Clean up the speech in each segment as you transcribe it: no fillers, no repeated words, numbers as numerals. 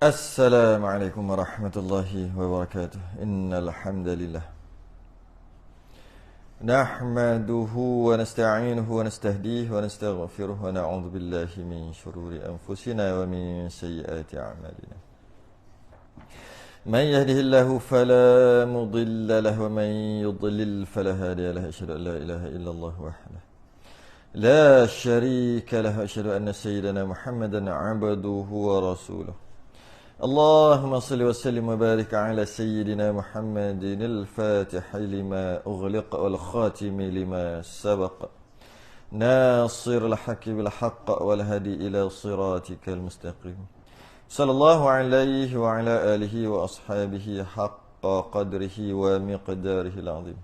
Assalamualaikum warahmatullahi wabarakatuh. Innal hamdalillah nahmaduhu wa nasta'inuhu wa nastahdihi wa nastaghfiruh wa na'udzu billahi min shururi anfusina wa min sayyiati a'malina. Man yahdihillahu fala mudilla lahu wa man yudlil fala hadiya lahu. Asyhadu an la ilaha illallah wahdahu la syarika lahu. Asyhadu anna sayyidana Muhammadan 'abduhu wa rasuluh. اللهم صل وسلم وبارك على سيدنا محمد الفاتح لما أغلق والخاتم لما سبق ناصر الحق بالحق والهدي إلى صراطك المستقيم صلى الله عليه وعلى آله وأصحابه حق قدره ومقداره العظيم.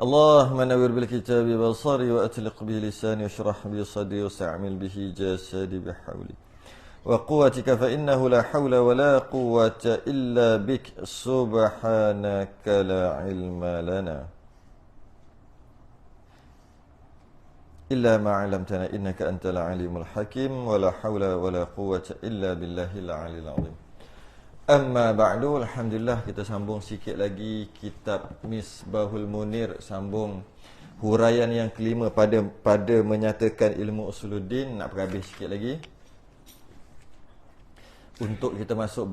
اللهم نور بالكتاب بصري وأطلق به لساني واشرح به صدري واستعمل به جسدي بحولك وقوتك فإنه لا حول ولا قوة إلا بك سبحانك لا علم لنا إلا ما علمتنا إنك أنت العليم الحكيم ولا حول ولا قوة إلا بالله العلي العظيم. Amma ba'du, alhamdulillah kita sambung sikit lagi kitab Misbahul Munir, sambung huraian yang kelima pada menyatakan ilmu usuluddin. Nak perhabis sikit lagi untuk kita masuk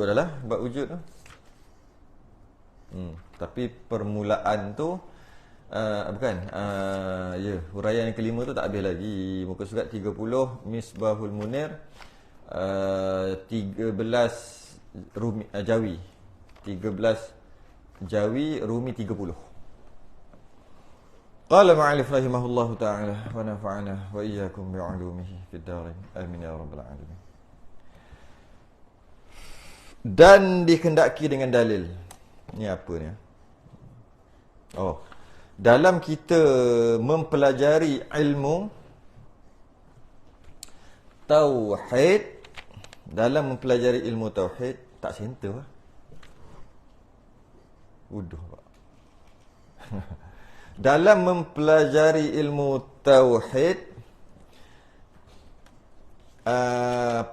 adalah bab wujud tu. Tapi permulaan tu huraian yang kelima tu tak habis lagi. Muka surat 30 Misbahul Munir, 13 Rumi Jawi, 13 Jawi Rumi 30. Qala ma'alif rahimahullahu ta'ala wa nafa'ana wa iyyakum bi'ulumihi fid darain amin ya rabbal alamin. Dan dikehendaki dengan dalil. Ni apa ni? Dalam kita mempelajari ilmu tauhid, dalam mempelajari ilmu tauhid, tak center lah. Wuduh Pak. Dalam mempelajari ilmu tauhid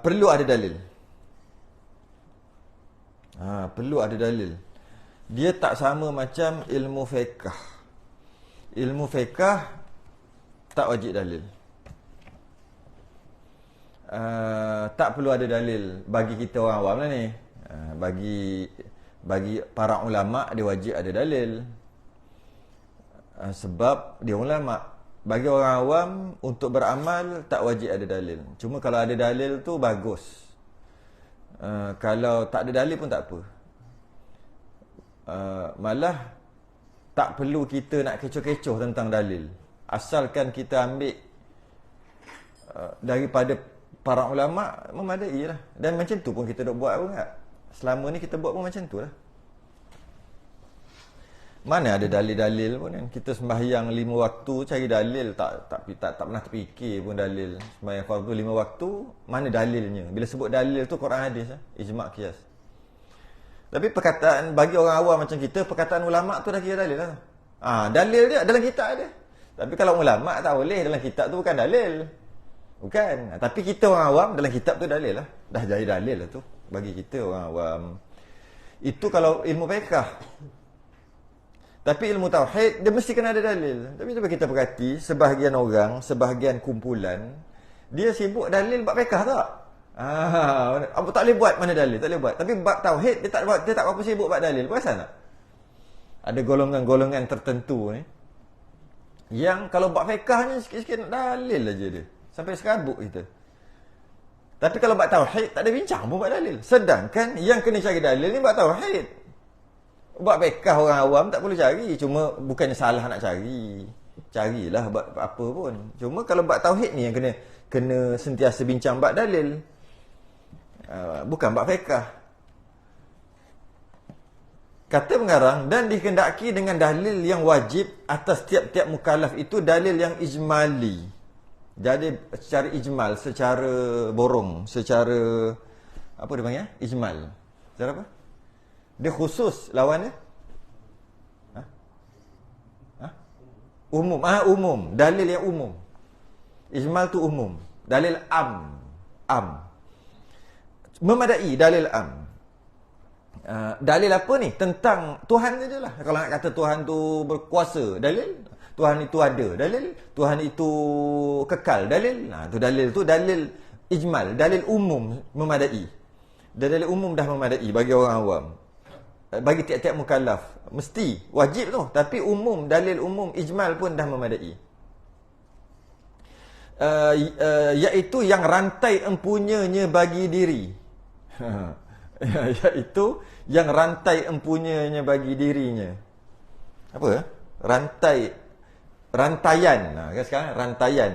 perlu ada dalil. Perlu ada dalil. Dia tak sama macam ilmu fiqh. Ilmu fiqh tak wajib dalil. Tak perlu ada dalil bagi kita orang awam lah ni. Bagi para ulama dia wajib ada dalil. Sebab dia ulama. Bagi orang awam untuk beramal tak wajib ada dalil. Cuma kalau ada dalil tu bagus. Kalau tak ada dalil pun tak apa. Malah tak perlu kita nak kecoh-kecoh tentang dalil, asalkan kita ambil daripada para ulama, memadai lah. Dan macam tu pun kita dok buat pun tak. Selama ni kita buat pun macam tu lah. Mana ada dalil-dalil pun kan. Kita sembahyang 5 waktu cari dalil, tak pernah terfikir pun dalil. Sembahyang fardu 5 waktu, mana dalilnya? Bila sebut dalil tu Quran hadis lah, ijma' qiyas. Tapi perkataan bagi orang awam macam kita, perkataan ulama tu dah kira dalil lah. Dalil dia dalam kitab dia. Tapi kalau ulama tak boleh, dalam kitab tu bukan dalil. Bukan. Tapi kita orang awam dalam kitab tu dalil lah. Dah jadi dalil lah tu bagi kita orang awam. Itu kalau ilmu fiqh. Tapi ilmu tauhid dia mesti kena ada dalil. Tapi cuba kita perhati, sebahagian orang, sebahagian kumpulan, dia sibuk dalil bab fiqh tak? Tak boleh buat mana dalil, tak boleh buat. Tapi bab tauhid dia tak apa sibuk bab dalil. Perasan tak? Ada golongan-golongan tertentu ni yang kalau bab fiqh ni sikit-sikit nak dalil aja dia. Sampai serabut kita. Tapi kalau bab tauhid tak ada bincang pun bab dalil. Sedangkan yang kena cari dalil ni bab tauhid. Bab fiqh orang awam tak perlu cari. Cuma bukannya salah nak cari. Carilah bab apa pun. Cuma kalau bab tauhid ni yang kena sentiasa bincang bab dalil. Bukan bab fiqh. Kata pengarang, dan dikehendaki dengan dalil yang wajib atas tiap-tiap mukallaf itu dalil yang ijmali. Jadi secara ijmal, secara borong, secara apa dia panggil? Ijmal. Secara apa? Dia khusus lawannya? Umum. Umum. Dalil yang umum. Ijmal tu umum. Dalil am. Memadai dalil am. Dalil apa ni? Tentang Tuhan saja lah. Kalau nak kata Tuhan tu berkuasa, dalil. Tuhan itu ada, dalil. Tuhan itu kekal, dalil. Tu dalil tu dalil ijmal, dalil umum memadai. Dalil umum dah memadai bagi orang awam. Bagi tiap-tiap mukallaf mesti wajib tu, tapi umum, dalil umum ijmal pun dah memadai. Iaitu yang rantai empunyanya bagi diri. Iaitu yang rantai empunyanya bagi dirinya. Apa? Rantaian. Kan sekarang rantaian.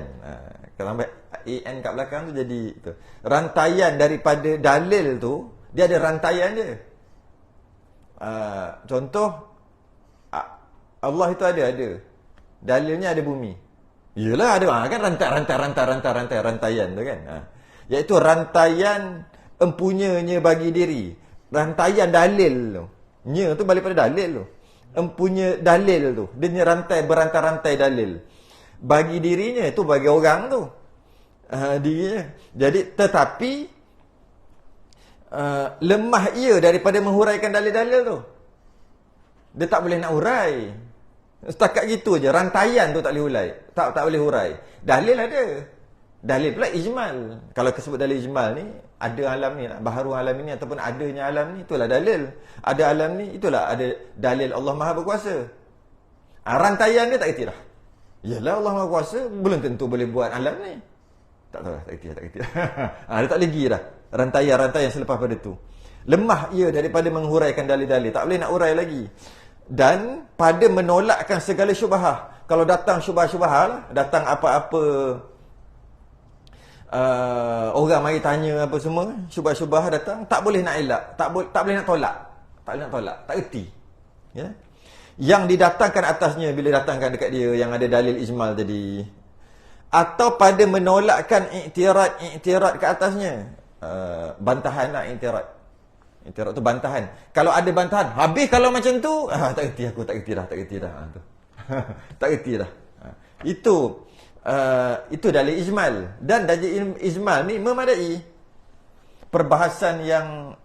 Kalau ambil an kat belakang tu jadi tu. Rantaian daripada dalil tu, dia ada rantaian dia. Contoh Allah itu ada. Dalilnya ada bumi. Yalah ada kan rantaian tu kan. Iaitu rantaian empunyanya bagi diri. Rantaian dalil tu. Nya tu balik pada dalil tu. Empunya dalil tu. Dia berantai-rantai dalil. Bagi dirinya tu bagi orang tu. Dirinya. Jadi tetapi lemah ia daripada menghuraikan dalil-dalil tu. Dia tak boleh nak hurai. Setakat gitu je. Rantaian tu tak boleh hurai. Tak boleh hurai. Dalil ada. Dalil pula ijmal. Kalau sebut dalil ijmal ni, ada alam ni, baharu alam ini ataupun adanya alam ni, itulah dalil. Ada alam ni, itulah ada dalil Allah Maha Berkuasa. Rantaian dia tak kerti dah. Yalah Allah Maha Kuasa, belum tentu boleh buat alam ni. Tak tahu lah, tak kerti. Dia tak lagi dah. Rantaian selepas pada tu. Lemah ia daripada menghuraikan dalil-dalil. Tak boleh nak hurai lagi. Dan pada menolakkan segala syubhah. Kalau datang syubhah-syubhah lah, datang apa-apa orang mari tanya apa semua, syubhah-syubhah datang, tak boleh nak elak, tak boleh nak tolak. Tak erti. Ya. Yang didatangkan atasnya bila datangkan dekat dia yang ada dalil ijmal tadi, atau pada menolakkan iktirad ke atasnya. Bantahan lah iktirad. Iktirad tu bantahan. Kalau ada bantahan, habis kalau macam tu, tak erti aku, tak erti dah. Tu. Tak erti dah. Itu dalil ijmal. Dan dalil ijmal ni memadai. Perbahasan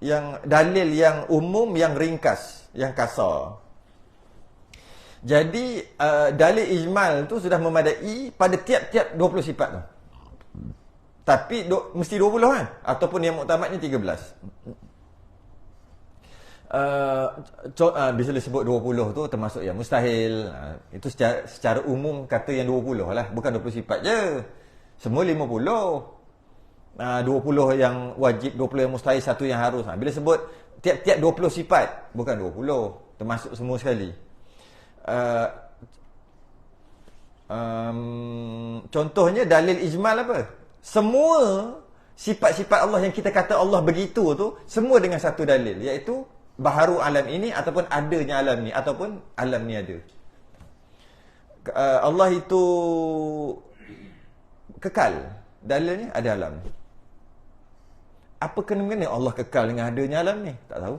yang dalil yang umum, yang ringkas, yang kasar. Jadi dalil ijmal tu sudah memadai pada tiap-tiap 20 sifat tu. Tapi mesti 20 kan? Ataupun yang muktamadnya 13. Bila disebut 20 tu termasuk yang mustahil. Itu secara umum kata yang 20 lah. Bukan 20 sifat je. Semua 50. 20 yang wajib, 20 yang mustahil, 1 yang harus. Bila sebut tiap-tiap 20 sifat, bukan 20. Termasuk semua sekali. Contohnya dalil ijmal apa? Semua sifat-sifat Allah yang kita kata Allah begitu tu, semua dengan satu dalil, iaitu baharu alam ini ataupun adanya alam ni, ataupun alam ni ada. Allah itu kekal. Dalilnya ada alam. Apa kena-mengena Allah kekal dengan adanya alam ni? Tak tahu.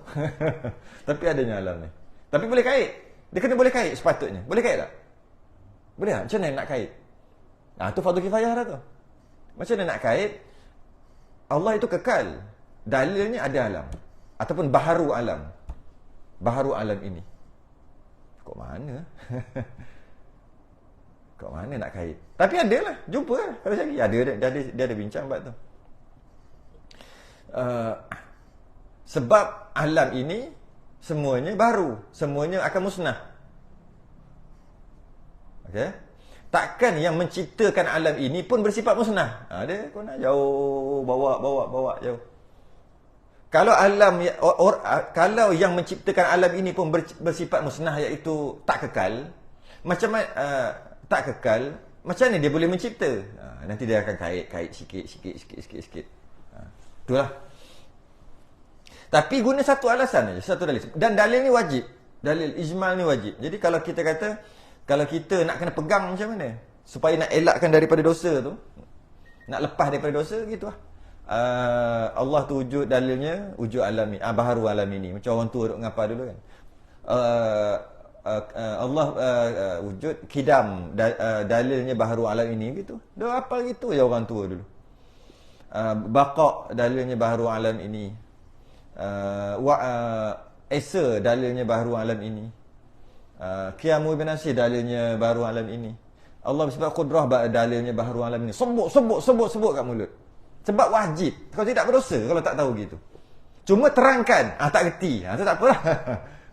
Tapi adanya alam ni. Tapi boleh kait. Dia kena boleh kait sepatutnya. Boleh kait tak? Boleh tak? Macam mana nak kait? Tu fardu kifayah dah tu. Macam mana nak kait? Allah itu kekal. Dalilnya ada alam. Ataupun baharu alam. Baharu alam ini. Kok mana? Kok mana nak kait? Tapi ada lah. Jumpa lah. Kalau lagi. Dia ada bincang buat tu. Sebab alam ini semuanya baru. Semuanya akan musnah. Okey? Takkan yang menciptakan alam ini pun bersifat musnah. Dia kau nak jauh. Bawa jauh. Kalau kalau yang menciptakan alam ini pun bersifat musnah, iaitu tak kekal, macam tak kekal, macam mana dia boleh mencipta? Nanti dia akan kait sikit. Itulah. Tapi guna satu alasan saja, satu dalil. Dan dalil ni wajib. Dalil ijmal ni wajib. Jadi kalau kita kata, kalau kita nak kena pegang macam mana supaya nak elakkan daripada dosa tu, nak lepas daripada dosa, gitu lah. Allah tu wujud, dalilnya wujud alam ni, baharu alam ini. Macam orang tua duk ngapa dulu kan. Allah wujud kidam, dalilnya baharu alam ini, gitu. Dia apa gitu ya orang tua dulu. Baqa' dalilnya baharu alam ini. Esa dalilnya baharu alam ini. Qiyamu bin Nasir dalilnya baharu alam ini. Allah bersifat qudrah dalilnya baharu alam ini. Sebut kat mulut. Sebab wajib. Kalau tidak berdosa kalau tak tahu gitu. Cuma terangkan, tak reti. Tu tak apalah.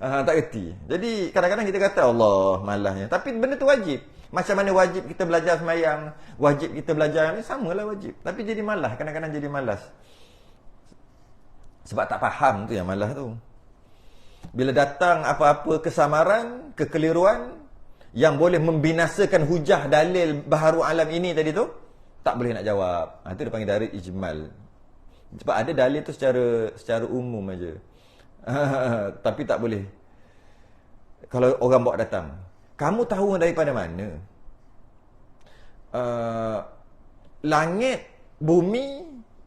Tak reti. Jadi kadang-kadang kita kata Allah malahnya, tapi benda tu wajib. Macam mana wajib kita belajar sembahyang, wajib kita belajar ni samalah wajib. Tapi jadi malas, kadang-kadang jadi malas. Sebab tak faham tu yang malas tu. Bila datang apa-apa kesamaran, kekeliruan yang boleh membinasakan hujah dalil baharu alam ini tadi tu, tak boleh nak jawab. Itu dia panggil dari ijmal. Sebab ada dalil tu secara umum aja. Tapi tak boleh. Kalau orang bawa datang, kamu tahu daripada mana? Langit, bumi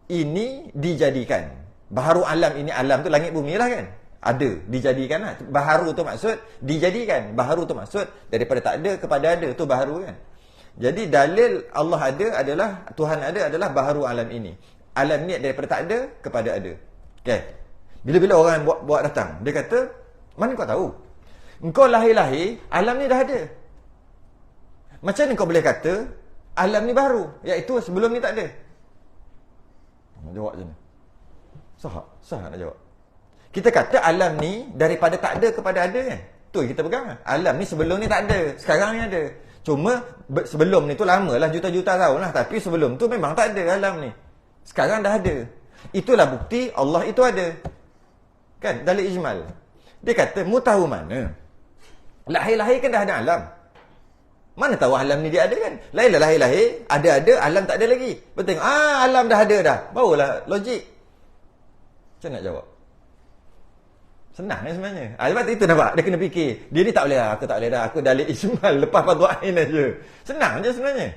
ini dijadikan. Baharu alam ini, alam tu langit bumi lah kan? Ada, dijadikan lah. Baharu tu maksud dijadikan. Baharu tu maksud daripada tak ada kepada ada. Tu baharu kan? Jadi dalil Allah ada adalah, Tuhan ada adalah baharu alam ini. Alam ni daripada tak ada kepada ada. Okay. Bila-bila orang buat datang, dia kata, mana kau tahu? Engkau lahir-lahir, alam ni dah ada. Macam mana kau boleh kata, alam ni baru? Iaitu sebelum ni tak ada. Nak jawab macam mana? Sah nak jawab. Kita kata alam ni daripada tak ada kepada ada kan? Tu kita pegang. Alam ni sebelum ni tak ada, sekarang ni ada. Cuma sebelum ni tu lama lah, juta-juta tahun lah. Tapi sebelum tu memang tak ada alam ni. Sekarang dah ada. Itulah bukti Allah itu ada. Kan? Dalil ijmal. Dia kata, mu tahu mana? Lahir-lahir kan dah ada alam. Mana tahu alam ni dia ada kan? Lainlah lahir-lahir, ada-ada, alam tak ada lagi. Betul. Alam dah ada dah. Barulah logik. Macam nak jawab? Senang kan sebenarnya. Sebab itu nampak, dia kena fikir. Dia ni tak boleh lah, aku tak boleh dah. Aku dalil ijmal, lepas fardu ain aja. Senang je sebenarnya.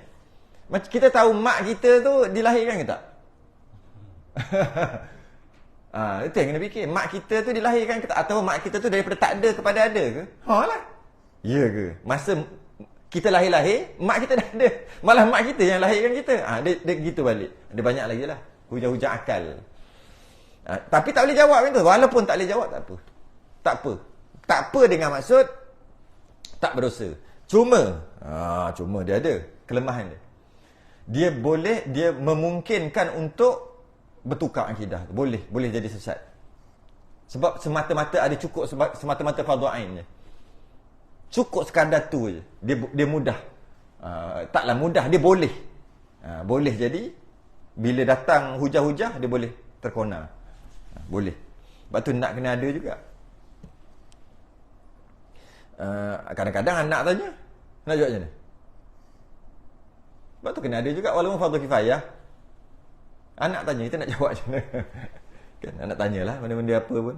Macam kita tahu mak kita tu dilahirkan ke tak? Itu yang kena fikir. Mak kita tu dilahirkan ke tak? Atau mak kita tu daripada tak ada kepada ada ke? Lah. Ya ke? Masa kita lahir-lahir, mak kita dah ada. Malah mak kita yang lahirkan kita. Dia gitu balik. Ada banyak lagi lah. Hujah-hujah akal. Tapi tak boleh jawab kan tu. Walaupun tak boleh jawab, tak apa. Tak apa. Tak apa dengan maksud tak berdosa. Cuma dia ada kelemahan dia. Dia memungkinkan untuk bertukar akidah. Boleh jadi sesat. Sebab semata-mata ada cukup semata-mata fardu ain je. Cukup sekadar tu je. Dia mudah. Taklah mudah, dia boleh. Boleh jadi bila datang hujah-hujah dia boleh terkona. Boleh. Sebab tu nak kena ada juga. Kadang-kadang anak tanya, nak jawab macam mana? Sebab tu kena ada juga walaupun fardu kifayah. Anak tanya, kita nak jawab macam mana? Kan anak tanyalah benda-benda apa pun.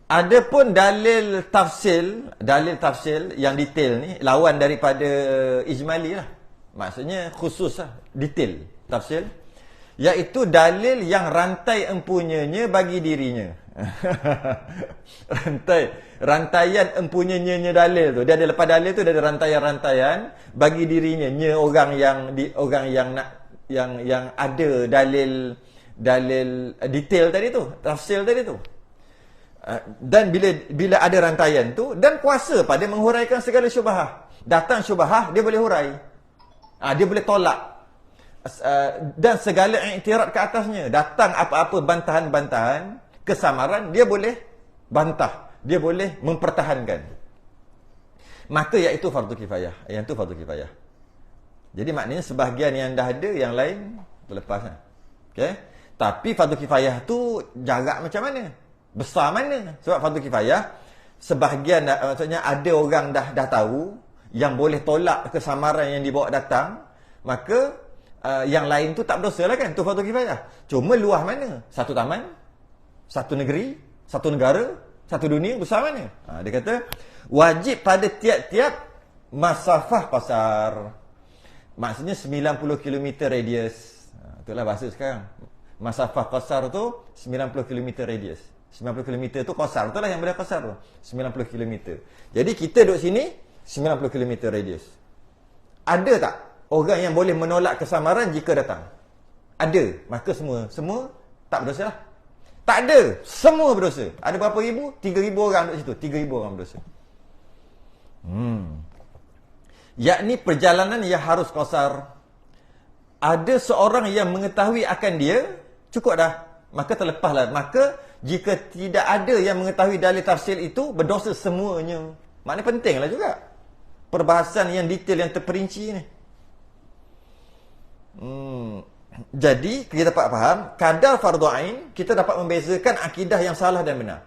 Ada pun dalil tafsil yang detail ni lawan daripada ijmali lah. Maksudnya khusus lah, detail tafsil, iaitu dalil yang rantai empunyanya bagi dirinya. Rantaian empunyanya dalil tu. Dia ada lepas dalil tu dia ada rantaian-rantaian bagi dirinya. Orang yang ada dalil detail tadi tu, tafsil tadi tu. Dan bila ada rantaian tu dan kuasa pada menghuraikan segala syubhah. Datang syubhah dia boleh hurai. Dia boleh tolak. Dan segala i'tirad ke atasnya. Datang apa-apa bantahan-bantahan kesamaran, dia boleh bantah, dia boleh mempertahankan. Maka iaitu fardu kifayah. Yang tu fardu kifayah. Jadi maknanya sebahagian yang dah ada, yang lain terlepas. Okey. Tapi fardu kifayah tu jarak macam mana? Besar mana? Sebab fardu kifayah sebahagian maksudnya ada orang dah tahu yang boleh tolak kesamaran yang dibawa datang, maka yang lain tu tak berdosa lah kan? Tu fardu kifayah. Cuma luah mana? Satu taman, satu negeri, satu negara, satu dunia, besar mana? Dia kata wajib pada tiap-tiap masafah pasar. Maksudnya 90 km radius. Itulah bahasa sekarang. Masafah qasar tu 90 km radius. 90 km tu qasar, itulah yang boleh qasar tu. 90 km. Jadi kita duduk sini 90 km radius. Ada tak orang yang boleh menolak kesamaran jika datang? Ada, maka semua tak berdosa lah. Tak ada, semua berdosa. Ada berapa ribu? 3,000 orang duduk situ. 3,000 orang berdosa. Yakni perjalanan yang harus qasar. Ada seorang yang mengetahui akan dia, cukup dah. Maka terlepaslah. Maka jika tidak ada yang mengetahui dalil tafsir itu, berdosa semuanya. Maknanya pentinglah juga perbahasan yang detail, yang terperinci ni. Jadi kita dapat faham kadar fardu ain, kita dapat membezakan akidah yang salah dan benar.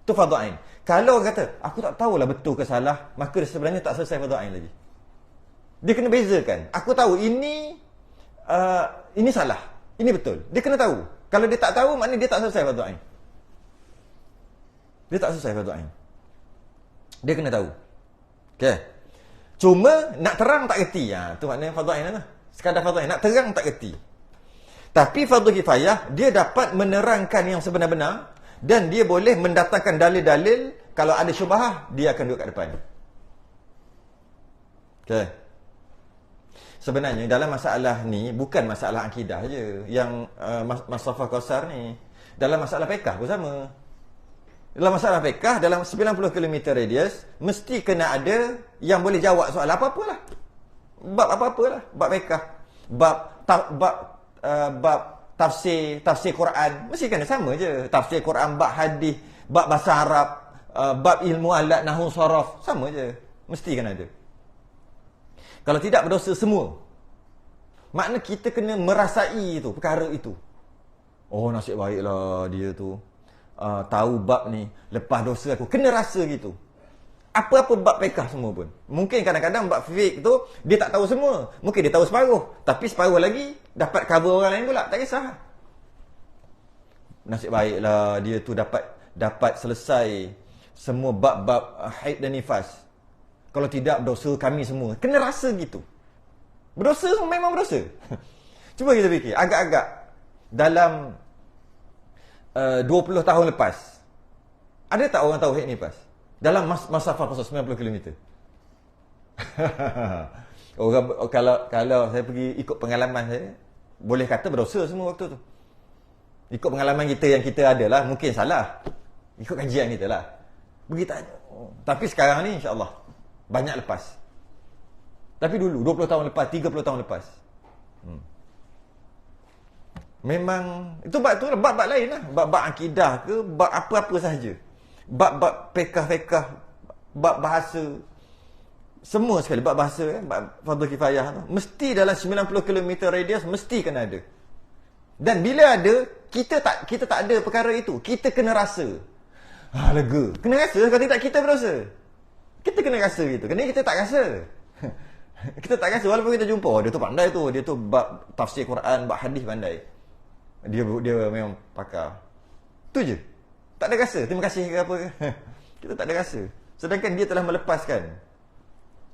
Itu fardu ain. Kalau orang kata aku tak tahulah betul ke salah, maka dia sebenarnya tak selesai fardu ain lagi. Dia kena bezakan. Aku tahu ini salah, ini betul. Dia kena tahu. Kalau dia tak tahu, maknanya dia tak selesai fardu ain. Dia tak selesai fardu ain. Dia kena tahu. Okey. Cuma nak terang tak reti. Tu maknanya fardu ain lah. Sekadar fardu ain, nak terang tak reti. Tapi fardu kifayah, dia dapat menerangkan yang sebenar-benar dan dia boleh mendatangkan dalil-dalil. Kalau ada syubhah, dia akan duduk kat depan. Okey. Sebenarnya dalam masalah ni bukan masalah akidah je yang Masafah Qasar ni. Dalam masalah fiqh pun sama. Dalam masalah fiqh, dalam 90 km radius mesti kena ada yang boleh jawab soal apa-apalah. Bab apa-apalah, bab fiqh, bab tafsir Quran, mesti kena sama je. Tafsir Quran, bab hadis, bab bahasa Arab, bab ilmu alat nahwu saraf, sama je. Mesti kena ada. Kalau tidak, berdosa semua. Makna kita kena merasai itu, perkara itu. Oh, nasib baiklah dia tu tahu bab ni, lepas dosa aku. Kena rasa gitu. Apa-apa bab fiqh semua pun. Mungkin kadang-kadang bab fiqh tu dia tak tahu semua. Mungkin dia tahu separuh, tapi separuh lagi dapat cover orang lain pula. Tak kisah. Nasib baiklah dia tu dapat selesai semua bab-bab haid dan nifas. Kalau tidak, berdosa kami semua. Kena rasa gitu. Berdosa memang berdosa. Cuba kita fikir, agak-agak dalam 20 tahun lepas, ada tak orang tahu haid nifas? Dalam masafah 90 km. Orang kalau saya pergi ikut pengalaman saya, boleh kata berdosa semua waktu tu. Ikut pengalaman kita yang kita ada lah, mungkin salah. Ikut kajian kita lah. Pergi tanya. Tapi sekarang ni insya-Allah banyak lepas. Tapi dulu 20 tahun lepas, 30 tahun lepas. Memang itu bab lain lah. Bab akidah ke, bab apa-apa sahaja. Bab fiqh, bab bahasa. Semua sekali bab bahasa, bab fardu kifayah tu. Mesti dalam 90 km radius mesti kena ada. Dan bila ada, kita tak ada perkara itu. Kita kena rasa. Lega. Kena rasa, kalau tidak kita berdosa. Kita kena rasa gitu. Kerana kita tak rasa. Kita tak rasa walaupun kita jumpa, oh, dia tu pandai tu, dia tu bab tafsir Quran, bab hadis pandai. Dia memang pakar. Tu je. Tak ada rasa. Terima kasih ke apa ke. Kita tak ada rasa. Sedangkan dia telah melepaskan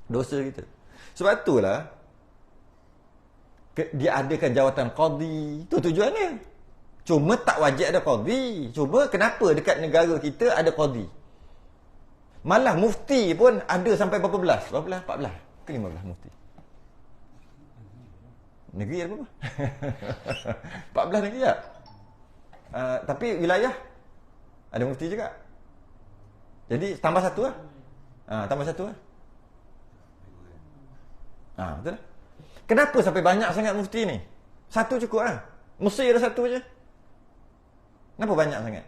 dosa kita. Sebab itulah dia adakan jawatan qadi. Itu tujuannya. Cuma tak wajib ada qadi. Cuma kenapa dekat negara kita ada qadi? Malah mufti pun ada sampai berapa belas? 14 ke 15 mufti. Negeri ada berapa? 14 negeri tak? Tapi wilayah ada mufti juga. Jadi tambah satu lah. Tambah satu lah. Betul lah. Kenapa sampai banyak sangat mufti ni? Satu cukup lah. Mesir ada satu je. Kenapa banyak sangat?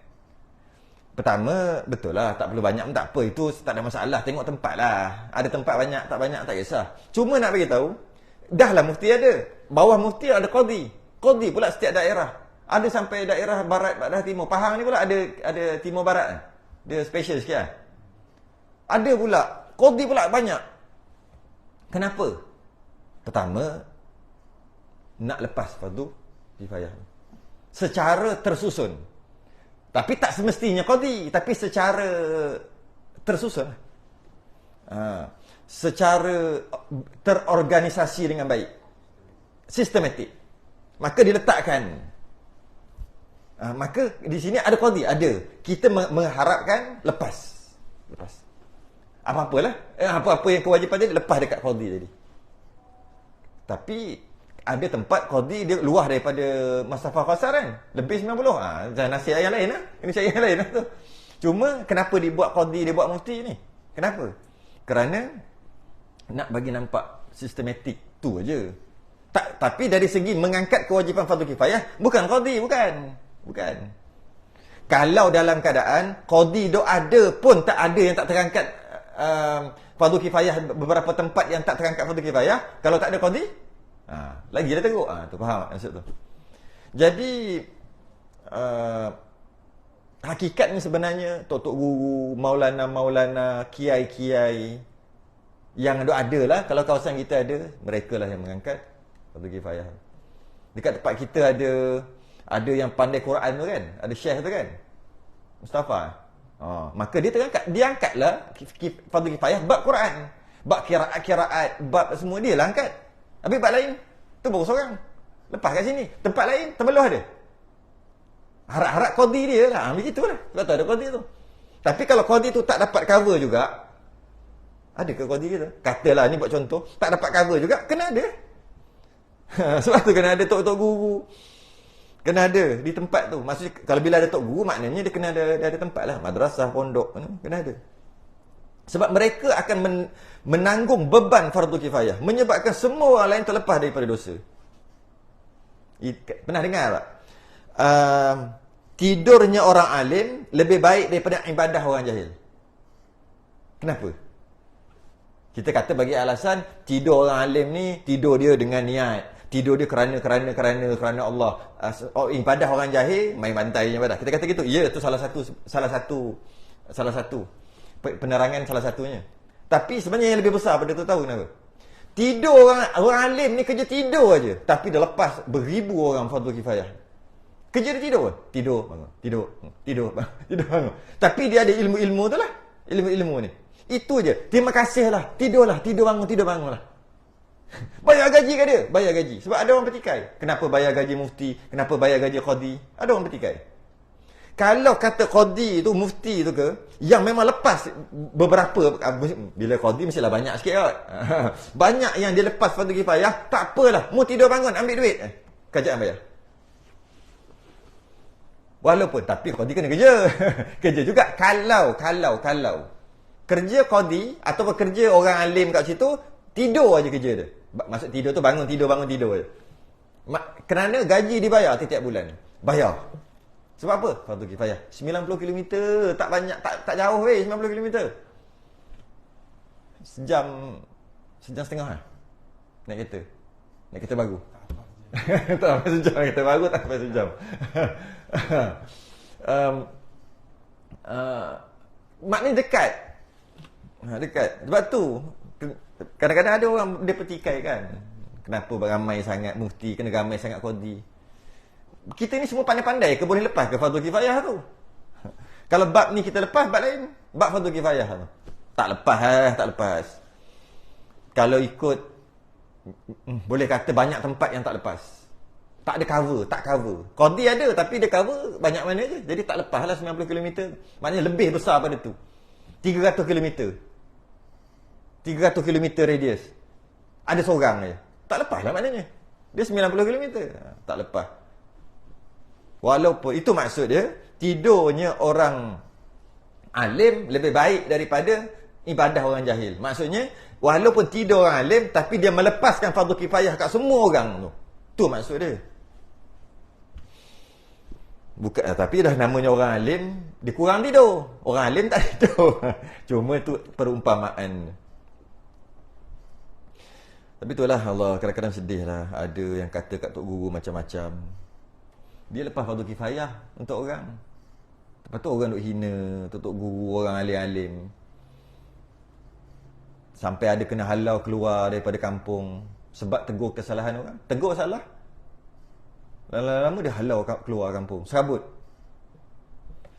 Pertama, betul lah, tak perlu banyak pun tak apa. Itu tak ada masalah. Tengok tempat lah. Ada tempat tak banyak, tak kisah. Cuma nak beritahu, dah lah mufti ada. Bawah mufti ada qadi. Qadi pula setiap daerah. Ada sampai daerah barat, daerah timur. Pahang ni pula ada timur barat. Dia special sikit lah. Ada pula. Qadi pula banyak. Kenapa? Pertama, nak lepas fardu kifayah. Secara tersusun. Tapi tak semestinya qadi, tapi secara tersusun. Secara terorganisasi dengan baik. Sistematik. Maka diletakkan. Maka di sini ada qadi, ada. Kita mengharapkan lepas. Apa-apalah. Apa-apa yang kewajipan tadi lepas dekat qadi tadi. Tapi ada tempat qadi dia luar daripada masafah qasar kan. Lebih 90. Jangan nasihat yang lain lah. Ini nasihat yang lain lah tu. Cuma kenapa dibuat qadi, dia buat mufti ni? Kenapa? Kerana nak bagi nampak sistematik tu aja. Tapi dari segi mengangkat kewajipan fardu kifayah, bukan qadi, bukan. Kalau dalam keadaan qadi dok ada pun tak ada yang tak terangkat fardu kifayah, beberapa tempat yang tak terangkat fardu kifayah, kalau tak ada qadi, lagi dah teruk. Tu faham maksud tu. Jadi hakikatnya sebenarnya tok-tok guru, maulana, kiai-kiai yang ada lah, kalau kawasan kita ada, mereka lah yang mengangkat fardu kifayah. Dekat tempat kita ada yang pandai Quran tu kan, ada syekh tu kan, Mustafa. Maka dia angkatlah fardu kifayah bab Quran, bab qiraat, bab semua dia lah angkat. Habis bab lain tu baru seorang. Lepas kat sini, tempat lain terbelah ada. Harap-harap qadi dia lah. Begitulah. Sebab tu ada qadi tu. Tapi kalau qadi tu tak dapat cover juga, ada ke qadi kita? Katalah ni buat contoh, tak dapat cover juga, kena ada. Sebab tu kena ada tok-tok guru. Kena ada di tempat tu. Maksudnya kalau bila ada tok guru, maknanya dia kena ada tempat lah. Madrasah, pondok, kena ada. Sebab mereka akan menanggung beban fardu kifayah, menyebabkan semua orang lain terlepas daripada dosa. Pernah dengar tak? Tidurnya orang alim lebih baik daripada ibadah orang jahil. Kenapa? Kita kata bagi alasan tidur orang alim ni, tidur dia dengan niat, tidur dia kerana Allah. Ibadah orang jahil main bantai ibadah. Kita kata gitu. Ya, itu salah satu penerangan, salah satunya. Tapi sebenarnya yang lebih besar pada tu tahu kenapa? Tidur orang alim ni kerja tidur aja, tapi dah lepas beribu orang fardu kifayah. Kerja dia tidur. Tidur bangun. Tidur bangun. Tapi dia ada ilmu-ilmu tu lah. Ilmu-ilmu ni. Itu je. Terima kasih lah. Tidur bangun lah. Bayar gaji ke dia? Bayar gaji. Sebab ada orang petikai. Kenapa bayar gaji mufti? Kenapa bayar gaji qadi? Ada orang petikai. Kalau kata qadi tu, mufti tu ke, yang memang lepas beberapa, bila qadi mestilah banyak sikit kot. Banyak yang dia lepas fardu kifayah, tak apalah. Mu tidur bangun, ambil duit. Kerajaan bayar. Walaupun, tapi qadi kena kerja. Kerja juga. Kalau kerja qadi ataupun kerja orang alim kat situ, tidur aja kerja dia. Maksud tidur tu bangun tidur je. Kerana gaji dibayar setiap bulan. Bayar. Sebab apa? Fardu kifayah. 90 km. Tak banyak, tak jauh weh 90 km. Sejam setengah lah. Naik kereta baru. Tak sampai sejam kereta baru, tak sampai sejam. Maknanya dekat. Dekat. Sebab tu kadang-kadang ada orang dia petikai kan. Kenapa ramai sangat mufti, kena ramai sangat qadi. Kita ni semua pandai-pandai ke boleh lepas ke fardu kifayah tu? Kalau bab ni kita lepas, bab lain, bab fardu kifayah tu. Tak lepas. Kalau ikut, boleh kata banyak tempat yang tak lepas. Tak ada cover. Qadi ada tapi dia cover banyak mana je. Jadi tak lepas lah 90 km. Maknanya lebih besar pada tu. 300 km. 300 km radius. Ada seorang je. Tak lepas lah maknanya. Dia 90 km. Tak lepas. Walaupun itu maksud dia, tidurnya orang alim lebih baik daripada ibadah orang jahil. Maksudnya, walaupun tidur orang alim, tapi dia melepaskan fardu kifayah kat semua orang tu. Tu maksud dia. Bukan, tapi dah namanya orang alim, dia kurang tidur. Orang alim tak tidur. Cuma tu perumpamaan. Tapi itulah Allah, kadang-kadang sedih lah. Ada yang kata kat Tok Guru macam-macam. Dia lepas fardu kifayah untuk orang. Lepas tu orang duk hina Tok Guru, orang alim-alim. Sampai ada kena halau keluar daripada kampung sebab tegur kesalahan orang. Tegur salah. Lama-lama dia halau keluar kampung. Serabut.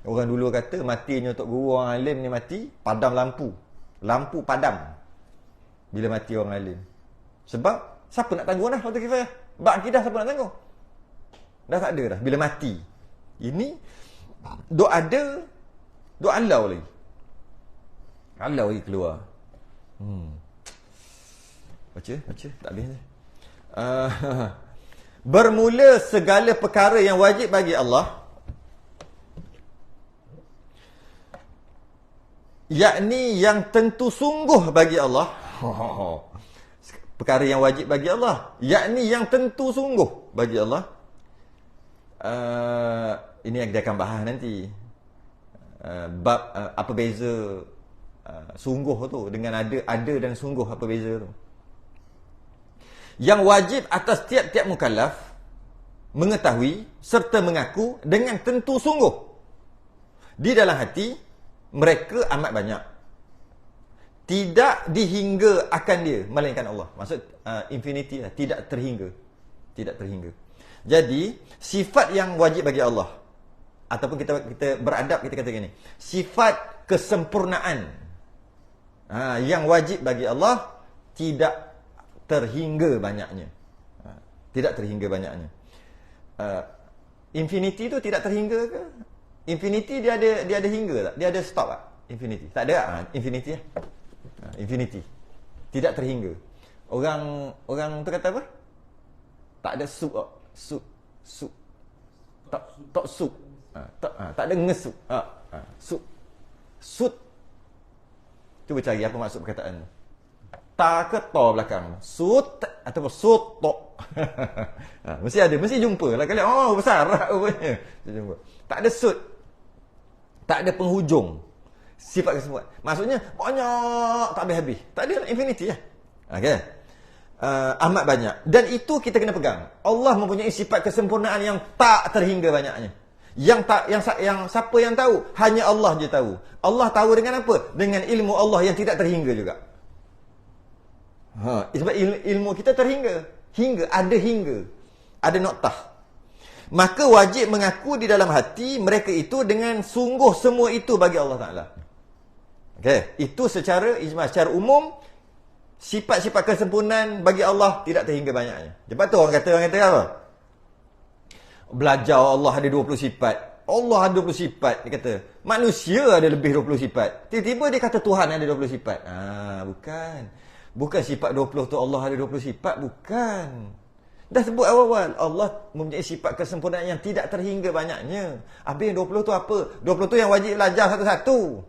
Orang dulu kata matinya Tok Guru, orang alim ni mati, padam lampu. Lampu padam bila mati orang alim. Sebab siapa nak tanggung dah fardu kifayah? Bab akidah siapa nak tanggung? Dah tak ada dah bila mati. Ini duk ada, duk halau lagi. Halau lagi keluar. Baca tak habis ni. Bermula segala perkara yang wajib bagi Allah, yakni yang tentu sungguh bagi Allah. Perkara yang wajib bagi Allah, yakni yang tentu sungguh bagi Allah. Ini yang dia akan bahas nanti. Bab apa beza sungguh tu dengan ada dan sungguh, apa beza tu. Yang wajib atas tiap-tiap mukallaf mengetahui serta mengaku dengan tentu sungguh di dalam hati mereka amat banyak, tidak dihingga akan dia melainkan Allah. Maksud infinity lah, tidak terhingga. Jadi sifat yang wajib bagi Allah, ataupun kita beradab, kita kata gini, sifat kesempurnaan yang wajib bagi Allah tidak terhingga banyaknya. Tidak terhingga banyaknya. Infinity tu tidak terhingga ke? Infinity dia ada hingga tak? Dia ada stop tak? Infinity. Tak ada infinity lah. Infinity. Tidak terhingga. Orang tu kata apa? Tak ada sup tak? Sup. Tak sup. Tak ada ngesuk. Sup. Sut. Cuba cari apa maksud perkataan tu. Ta ke to belakang. Sut ataupun sutok. Mesti ada, mesti jumpa lah kali. Oh, besar rupanya. Jumpa. Tak ada sut. Tak ada penghujung. Sifat kesempurnaan. Maksudnya banyak, tak habis-habis. Tak ada, infinity lah. Okey. Amat banyak. Dan itu kita kena pegang. Allah mempunyai sifat kesempurnaan yang tak terhingga banyaknya. Yang siapa yang tahu? Hanya Allah je tahu. Allah tahu dengan apa? Dengan ilmu Allah yang tidak terhingga juga. Sebab ilmu kita terhingga. Ada noktah. Maka wajib mengaku di dalam hati mereka itu dengan sungguh semua itu bagi Allah Ta'ala. Okey, itu secara ijma', secara umum sifat-sifat kesempurnaan bagi Allah tidak terhingga banyaknya. Lepas tu orang kata apa? Belajar Allah ada 20 sifat. Allah ada 20 sifat, dia kata. Manusia ada lebih 20 sifat. Tiba-tiba dia kata Tuhan ada 20 sifat. Bukan. Bukan sifat 20 tu Allah ada 20 sifat, bukan. Dah sebut awal-awal, Allah mempunyai sifat kesempurnaan yang tidak terhingga banyaknya. Habis yang 20 tu apa? 20 tu yang wajib belajar satu-satu.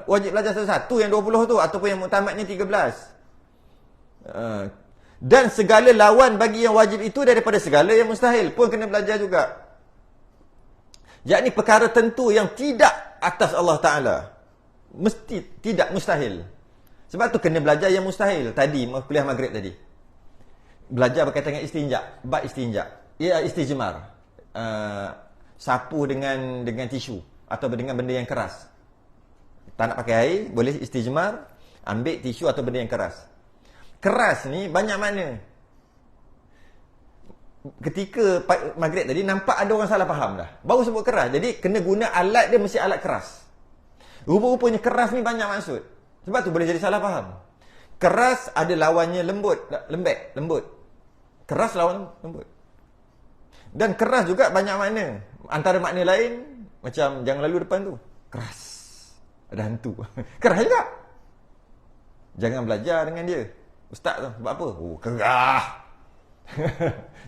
Wajib belajar satu-satu yang 20 tu, ataupun yang muktamadnya 13. Dan segala lawan bagi yang wajib itu daripada segala yang mustahil pun kena belajar juga. Yakni perkara tentu yang tidak atas Allah Ta'ala. Mesti tidak, mustahil. Sebab tu kena belajar yang mustahil. Tadi, kuliah maghrib tadi. Belajar berkaitan dengan istinja. Bab istinja. Ia istijmar. Sapu dengan tisu. Atau dengan benda yang keras. Tak nak pakai air, boleh istijmar. Ambil tisu atau benda yang keras. Keras ni banyak makna. Ketika maghrib tadi, nampak ada orang salah faham dah. Baru sebut keras. Jadi, kena guna alat dia mesti alat keras. Rupa-rupanya keras ni banyak maksud. Sebab tu boleh jadi salah faham. Keras ada lawannya lembut. Keras lawan lembut. Dan keras juga banyak makna. Antara makna lain, macam jangan lalu depan tu. Keras. Ada hantu. Keras juga. Jangan belajar dengan dia. Ustaz tu, sebab apa? Kerah.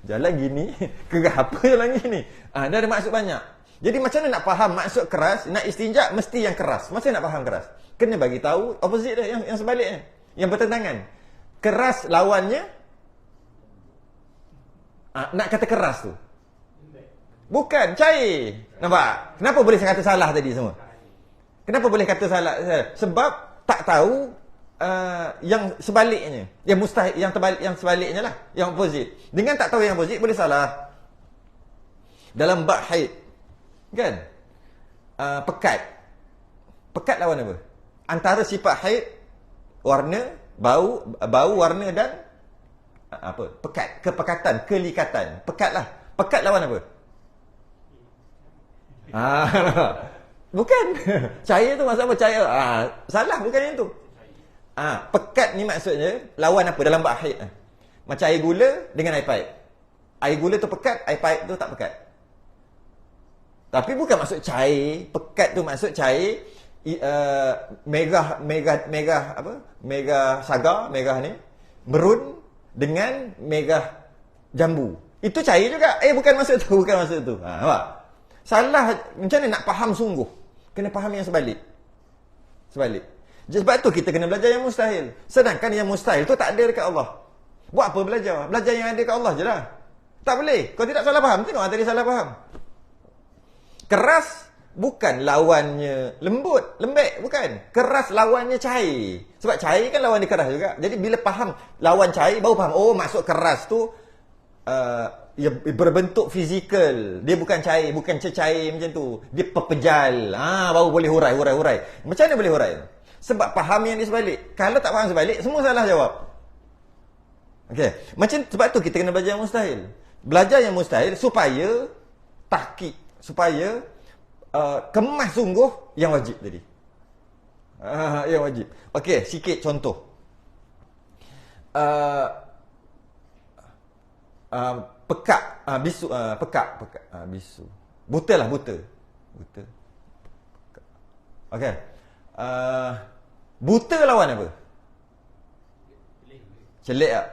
Jalan gini, kerah apa jalan gini? Dia ada maksud banyak. Jadi macam mana nak faham maksud keras? Nak istinja mesti yang keras. Macam mana nak faham keras? Kena bagi tahu opposite dia, yang sebaliknya, yang bertentangan. Keras lawannya nak kata keras tu. Bukan, cair. Nampak? Kenapa boleh saya kata salah tadi semua? Kenapa boleh kata salah? Sebab tak tahu yang sebaliknya, yang mustahil, yang sebaliknya lah, yang opposite. Dengan tak tahu yang opposite boleh salah. Dalam bab haid, kan? Pekat lawan apa? Antara sifat haid, warna, bau, warna dan apa? Pekat, kepekatan, kelikatan. Pekat lah. Pekat lawan apa? Bukan. Cahaya tu maksud apa? Cahaya. Salah, bukan yang tu. Pekat ni maksudnya lawan apa dalam bab haid? Macam air gula dengan air paip. Air gula tu pekat, air paip tu tak pekat. Tapi bukan maksud cair. Pekat tu maksud cair. Megah apa? Megah sagar, megah ni. Merun dengan merah jambu. Itu cair juga. Bukan maksud tu, bukan maksud tu. Nampak? Salah, macam mana nak faham sungguh? Kena faham yang sebalik. Sebalik. Sebab tu kita kena belajar yang mustahil. Sedangkan yang mustahil tu tak ada dekat Allah. Buat apa belajar? Belajar yang ada dekat Allah je lah. Tak boleh. Kau tidak salah faham. Tengok tadi salah faham. Keras bukan lawannya lembut, lembek, bukan. Keras lawannya cair. Sebab cair kan lawan dia keras juga. Jadi bila faham lawan cair, baru faham. Oh, maksud keras tu ia berbentuk fizikal. Dia bukan cair, bukan cecair macam tu. Dia pepejal. Baru boleh hurai. Macam mana boleh hurai? Sebab faham yang di sebalik. Kalau tak faham sebalik, semua salah jawab. Okey. Macam sebab tu kita kena belajar yang mustahil. Belajar yang mustahil supaya tahqiq, supaya kemas sungguh yang wajib tadi. Yang wajib. Okey, sikit contoh. Pekak, bisu, pekak, bisu. Buta lah, buta. Okey. Buta lawan apa? Celik tak?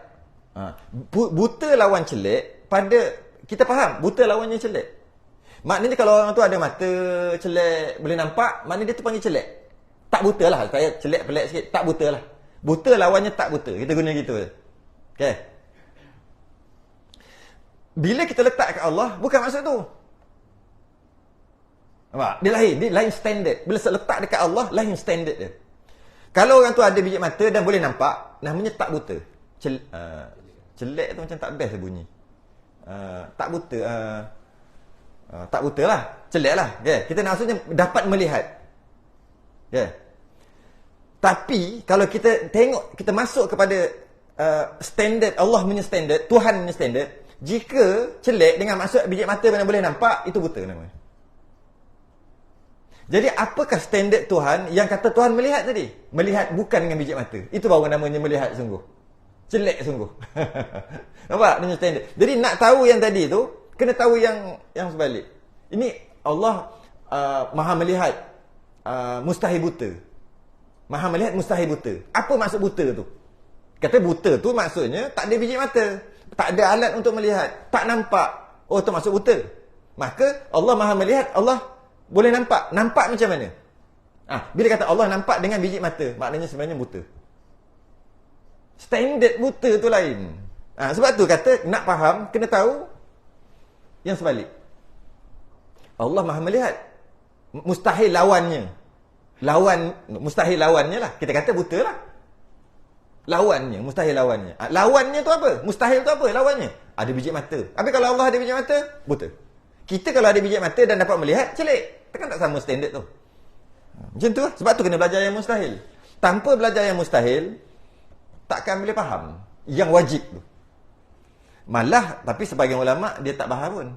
Buta lawan celik, pada kita faham, buta lawannya celik. Maknanya kalau orang tu ada mata celik, boleh nampak, maknanya dia tu panggil celik. Tak buta lah, saya celik pelik sikit, tak buta lah. Buta lawannya tak buta, kita guna gitu. Okey. Bila kita letak kat Allah, bukan maksud tu. Nampak? Dia lain standard. Bila letak dekat Allah, lain standard dia. Kalau orang tu ada biji mata dan boleh nampak, namanya tak buta. Celik tu macam tak best bunyi. Tak buta. Tak buta lah. Celik lah. Okay. Kita nak maksudnya dapat melihat. Okay. Tapi, kalau kita tengok, kita masuk kepada standard, Allah punya standard, Tuhan punya standard, jika celik dengan maksud biji mata mana boleh nampak, itu buta namanya. Jadi apakah standard Tuhan yang kata Tuhan melihat tadi? Melihat bukan dengan biji mata. Itu baru namanya melihat sungguh. Celik sungguh. Nampak? Dengan standard. Jadi nak tahu yang tadi tu, kena tahu yang sebalik. Ini Allah maha melihat mustahil buta. Maha melihat mustahil buta. Apa maksud buta tu? Kata buta tu maksudnya tak ada biji mata. Tak ada alat untuk melihat. Tak nampak. Oh, tu maksud buta. Maka Allah maha melihat, Allah boleh nampak. Nampak macam mana? Bila kata Allah nampak dengan biji mata, maknanya sebenarnya buta. Standard buta tu lain. Sebab tu kata, nak faham, kena tahu yang sebalik. Allah maha melihat. Mustahil lawannya. Mustahil lawannya lah. Kita kata buta lah. Lawannya, mustahil lawannya. Lawannya tu apa? Mustahil tu apa lawannya? Ada biji mata. Tapi kalau Allah ada biji mata, buta. Kita kalau ada biji mata dan dapat melihat, celik. Kan tak sama standard tu. Macam tu lah. Sebab tu kena belajar yang mustahil. Tanpa belajar yang mustahil, takkan boleh faham yang wajib tu. Malah, tapi sebagian ulama' dia tak faham pun.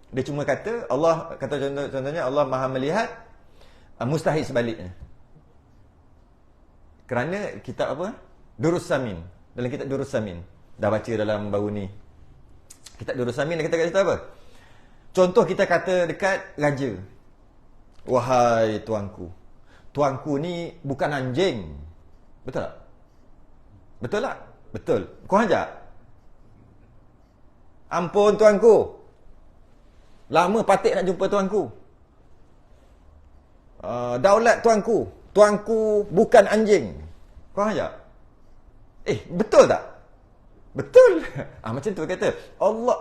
Dia cuma kata, Allah, kata contohnya, Allah maha melihat mustahil sebaliknya. Kerana kitab apa? Durus Samin. Dalam kitab Durus Samin. Dah baca dalam baru ni. Kitab Durus Samin, dia kata kat situ apa? Contoh kita kata dekat raja. Wahai tuanku. Tuanku ni bukan anjing. Betul tak? Betul tak? Betul. Kau ajak? Ampun tuanku. Lama patik nak jumpa tuanku. Daulat tuanku. Tuanku bukan anjing. Kau ajak? Betul tak? Betul. Macam tu kata. Allah,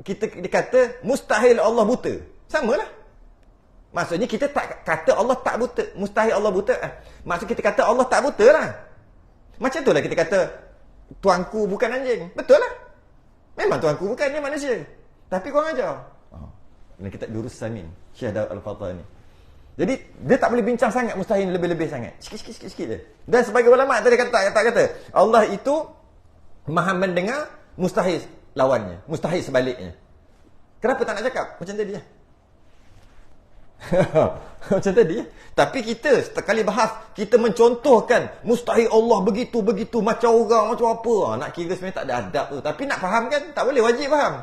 kita kata mustahil Allah buta. Samalah. Maksudnya kita tak kata Allah tak buta. Mustahil Allah buta. Maksud kita kata Allah tak buta lah. Macam tu lah kita kata tuanku bukan anjing. Betul lah. Memang tuanku bukan, dia manusia. Tapi korang ajar. Dan kita Durus Samin, Syekh Daud Al-Fatah ni. Jadi dia tak boleh bincang sangat mustahil lebih-lebih sangat. Sikit je. Dan sebagai ulama' tadi kata Allah itu maha mendengar mustahil lawannya, mustahil sebaliknya. Kenapa tak nak cakap? Macam tadi lah. Macam tadi. Tapi kita sekali bahas, kita mencontohkan mustahil Allah begitu macam orang macam apa. Nak kira sebenarnya tak ada adab tu. Tapi nak faham kan? Tak boleh, wajib faham.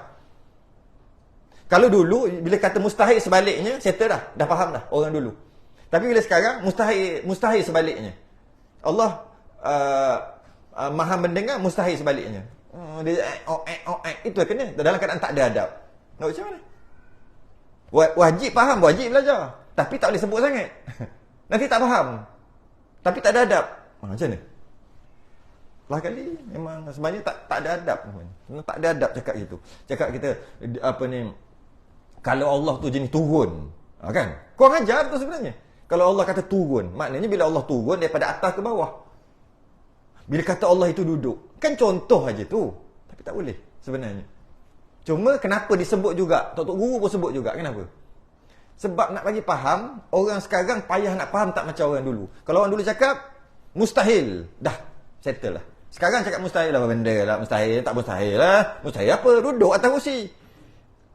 Kalau dulu bila kata mustahil sebaliknya, settle dah faham dah orang dulu. Tapi bila sekarang mustahil sebaliknya. Allah maha mendengar mustahil sebaliknya. Dia itu kena dalam keadaan tak ada adab. Nak macam mana? Wajib faham, wajib belajar. Tapi tak boleh sebut sangat. Nanti tak faham. Tapi tak ada adab. Macam mana? Lah kali memang sebenarnya tak ada adab. Memang tak ada adab cakap gitu. Cakap kita apa ni, kalau Allah tu jenis turun. Kan? Kau ajar tu sebenarnya. Kalau Allah kata turun, maknanya bila Allah turun daripada atas ke bawah. Bila kata Allah itu duduk, kan contoh aja tu. Tapi tak boleh sebenarnya. Cuma kenapa disebut juga? Tok Guru pun sebut juga. Kenapa? Sebab nak bagi faham, orang sekarang payah nak faham tak macam orang dulu. Kalau orang dulu cakap mustahil, dah settle lah. Sekarang cakap mustahil lah, benda lah mustahil, tak mustahil lah. Mustahil apa? Duduk atas kursi.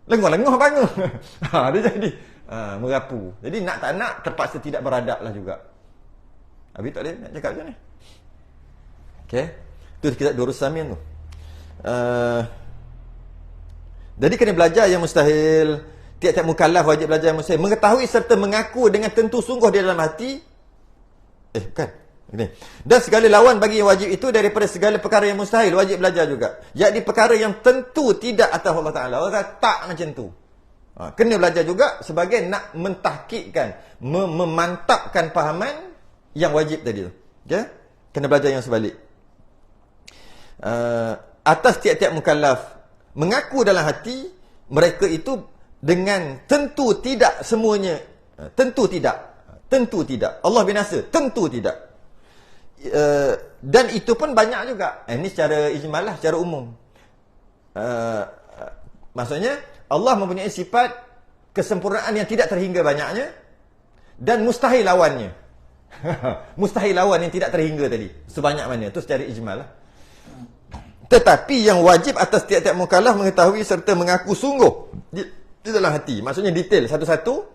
Lengah-lengah bangun. Dia jadi merapu. Jadi nak tak nak terpaksa tidak beradab lah juga. Habis tak boleh nak cakap macam ni. Okey. Itu kita Durus Samin tu. Jadi kena belajar yang mustahil. Tiap-tiap mukallaf wajib belajar yang mustahil. Mengetahui serta mengaku dengan tentu sungguh di dalam hati. Bukan. Ini. Dan segala lawan bagi yang wajib itu daripada segala perkara yang mustahil. Wajib belajar juga. Jadi perkara yang tentu tidak atas Allah Ta'ala. Allah kata tak macam tu. Kena belajar juga sebagai nak mentahkikkan, memantapkan fahaman yang wajib tadi tu. Okay? Kena belajar yang sebalik. Atas tiap-tiap mukallaf mengaku dalam hati mereka itu dengan tentu tidak semuanya, tentu tidak Allah binasa, tentu tidak, dan itu pun banyak juga. Ini secara ijmal lah, secara umum. Maksudnya Allah mempunyai sifat kesempurnaan yang tidak terhingga banyaknya, dan mustahil lawannya. Mustahil lawan yang tidak terhingga tadi sebanyak mana, itu secara ijmal lah. Tetapi yang wajib atas tiap-tiap mukallaf mengetahui serta mengaku sungguh di dalam hati. Maksudnya detail satu-satu.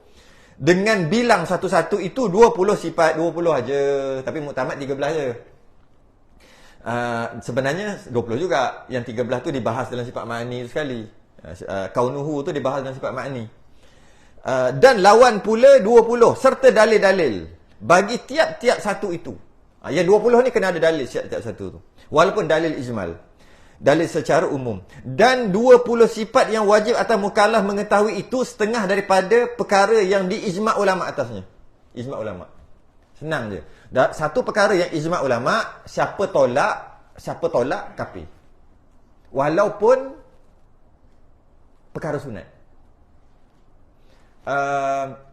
Dengan bilang satu-satu itu 20 sifat, 20 aja. Tapi muktamad 13 je. Sebenarnya 20 juga. Yang 13 tu dibahas dalam sifat ma'ni sekali. Kaunuhu tu dibahas dalam sifat ma'ni. Dan lawan pula 20 serta dalil-dalil bagi tiap-tiap satu itu. Yang 20 ni kena ada dalil tiap-tiap satu tu. Walaupun dalil ijmal. Dalil secara umum. Dan 20 sifat yang wajib atas mukallaf mengetahui itu setengah daripada perkara yang diijma' ulama' atasnya. Ijma' ulama'. Senang je. Satu perkara yang ijma' ulama', siapa tolak kafir. Walaupun perkara sunat.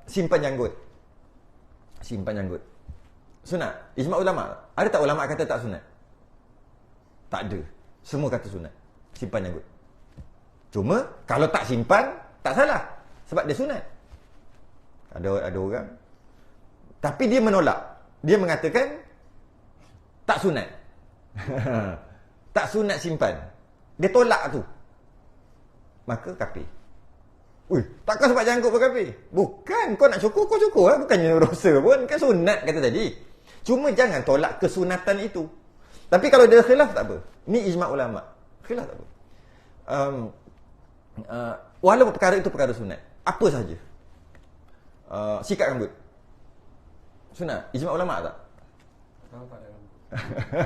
Simpan janggut. Sunat. Ijma' ulama'. Ada tak ulama' kata tak sunat? Tak ada. Semua kata sunat. Simpan janggut. Cuma kalau tak simpan, tak salah. Sebab dia sunat. Ada orang. Tapi dia menolak. Dia mengatakan tak sunat. Tak sunat simpan. Dia tolak tu. Maka kafir. Takkan sebab janggut pun kafir? Bukan. Kau nak cukur, kau cukur lah. Bukannya rosa pun. Kan sunat kata tadi. Cuma jangan tolak kesunatan itu. Tapi kalau dia khilaf tak apa. Ni ijma' ulama'. Khilaf tak apa. Walaupun perkara itu perkara sunat. Apa saja. Sikat rambut. Sunat. Ijma' ulama' tak? Tak ada rambut.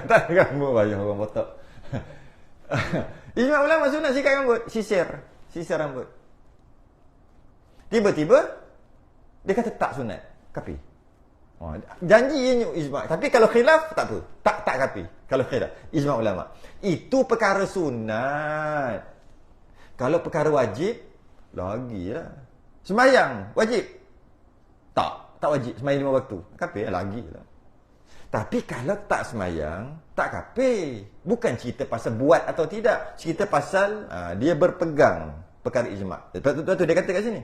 Tak ada rambut. Banyak orang botak. Ijma' ulama' sunat sikat rambut. Sisir rambut. Tiba-tiba dia kata tak sunat. Kafir. Janji ijma'. Tapi kalau khilaf tak apa. Tak kafir. Kalau khilaf ijma' ulama'. Itu perkara sunat. Kalau perkara wajib lagilah. Sembahyang wajib? Tak wajib. Sembahyang 5 waktu. Kafir lagilah. Tapi kalau tak sembahyang, tak kafir. Bukan cerita pasal buat atau tidak. Cerita pasal dia berpegang perkara ijma'. Lepas tu dia kata kat sini.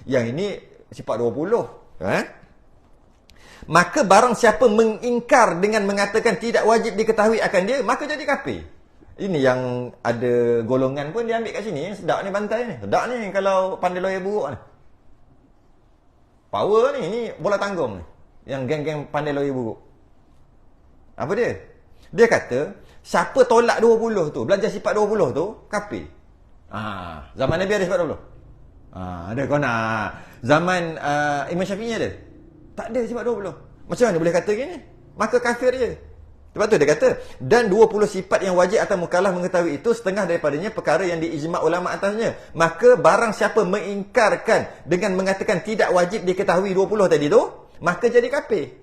Yang ini sifat 20. Maka barang siapa mengingkar dengan mengatakan tidak wajib diketahui akan dia, maka jadi kafir. Ini yang ada golongan pun dia ambil kat sini. Sedap ni bantai ni. Sedap ni kalau pandai lawyer buruk ni. Power ni bola tanggung ni. Yang geng-geng pandai lawyer buruk. Apa dia? Dia kata, siapa tolak 20 tu, belajar sifat 20 tu, kafir. Zaman Nabi ada sifat 20? Ada kau nak. Zaman Imam Syafi'i ada? Tak ada sifat 20. Macam mana boleh kata gini? Maka kafir je. Sebab tu dia kata, dan 20 sifat yang wajib atau mukallaf mengetahui itu, setengah daripadanya perkara yang diijma' ulama atasnya. Maka barang siapa mengingkarkan dengan mengatakan tidak wajib diketahui 20 tadi tu, maka jadi kafir.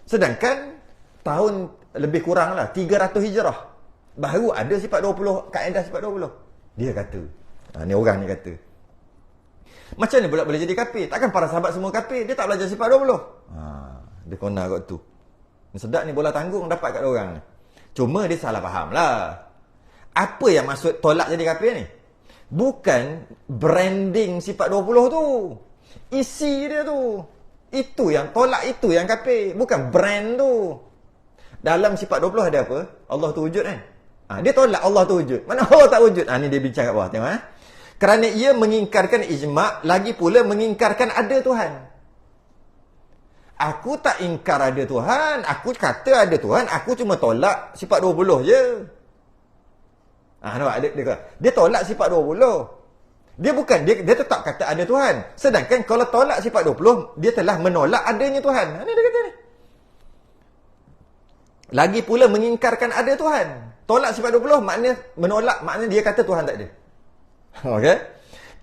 Sedangkan tahun lebih kurang lah 300 hijrah baru ada sifat 20, kaedah sifat 20. Dia kata, ni orang ni kata, macam ni pula boleh jadi kafir? Takkan para sahabat semua kafir? Dia tak belajar sifat 20. Dia kona kat tu. Sedap ni bola tanggung dapat kat orang ni. Cuma dia salah faham lah. Apa yang maksud tolak jadi kafir ni? Bukan branding sifat 20 tu. Isi dia tu. Itu yang tolak, itu yang kafir. Bukan brand tu. Dalam sifat 20 ada apa? Allah tu wujud kan? Dia tolak Allah tu wujud. Mana Allah tak wujud? Ni dia bincang kat bawah. Tengok Kerana ia mengingkarkan ijma', lagi pula mengingkarkan ada Tuhan. Aku tak ingkar ada Tuhan. Aku kata ada Tuhan. Aku cuma tolak sifat 20 je. Nampak? Dia tolak sifat 20. Dia bukan, dia tetap kata ada Tuhan. Sedangkan kalau tolak sifat 20, dia telah menolak adanya Tuhan. Ini dia kata ni. Lagi pula mengingkarkan ada Tuhan. Tolak sifat 20 maknanya menolak, maknanya dia kata Tuhan tak ada. Okey?